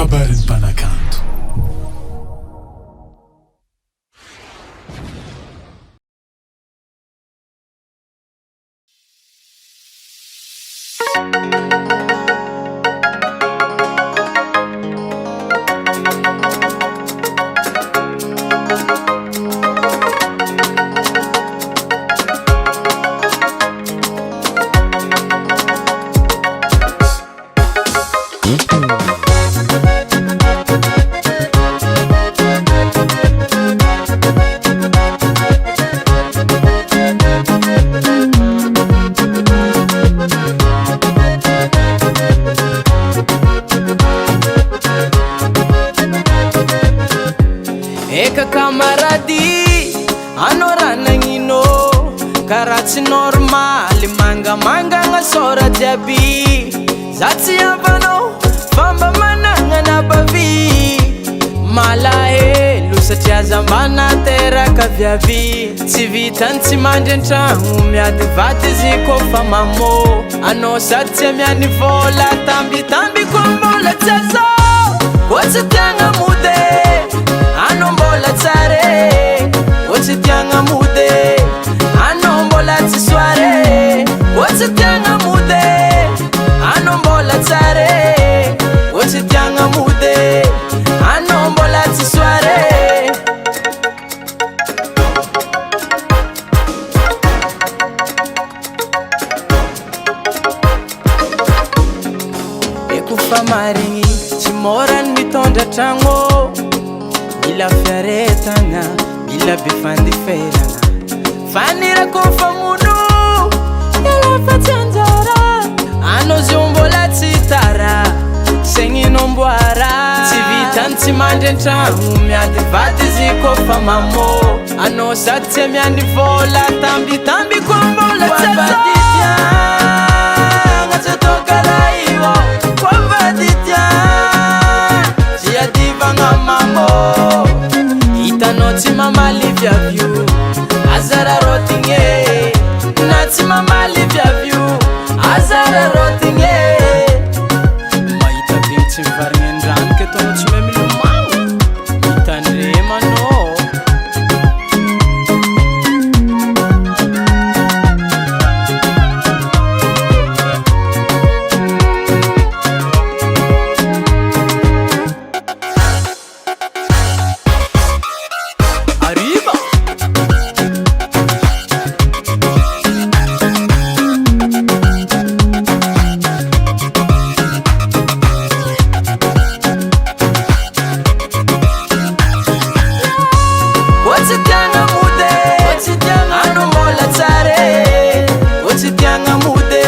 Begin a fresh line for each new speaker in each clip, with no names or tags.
kabarin'ny mpanakanto.
Eka kamarady, anao raha nagnino karaha tsy normaly, mangamanga gn'asora jiaby. Za tsy ampanao fa mba managnana bavy, malahelo satria za mba nateraka viavy. Tsy vitany tsy mandry an-tragno, miady vaty izy kofa mamô. Anao sady tsy miany vola, tambitamby koa mbola tsy azao. Ohatsy tiagna mody, anao mbola tsare. Ohatsy tiagna mody, anao mbola tsy soare. Ohatsy tiagna mody, anao mbola tsare. Ohatsy tiagna mody, anao mbola tsy soare. Eko fa marigny tsy môra ny mitondra tragno, mila fiaretagna, mila be fandiferagna. Fanira kofa mono yala fa tsy anjara, anao zio mbola tsy tara, segninao mboara. Tsy vitany tsy mandry an-tragno, miady vaty izy kofa mamô. Anao sady tsy miany vola, tambitamby koa mbola tsy azao. Tsy atao karaha io, koa vaditiagna tsy adivagna mamô. Hitanao tsy mamaly viavio, azara rotigny. Na tsy mamaly viavio, azara rotigny. Mahita be tsy mivarigny an-drano ke ataonao tsy mahay milomagno, mitandrema anao. Arriba! Ohatsy tiagna mody, anao mbola tsare. Ohatsy tiagna mody,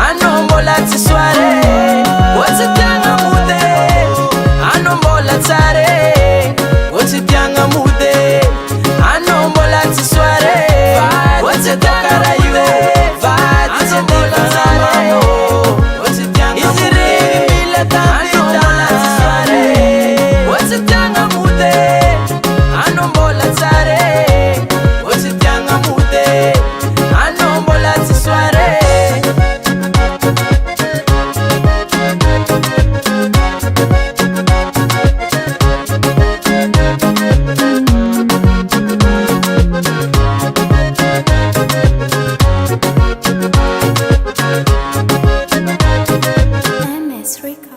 anao mbola tsy soare. Ohatsy tiagna mody, anao mbola tsare. Ohatsy tiagna mody, anao mbola tsy soare. Ohatsy atao karaha io, anao mbola tsare. Ohatsy tiagna mody, anao mbola tsy soare. Ohatsy tiagna mody, anao mbola tsare. Ohatsy tiagna mody, anao mbola tsy soare.
MS Record.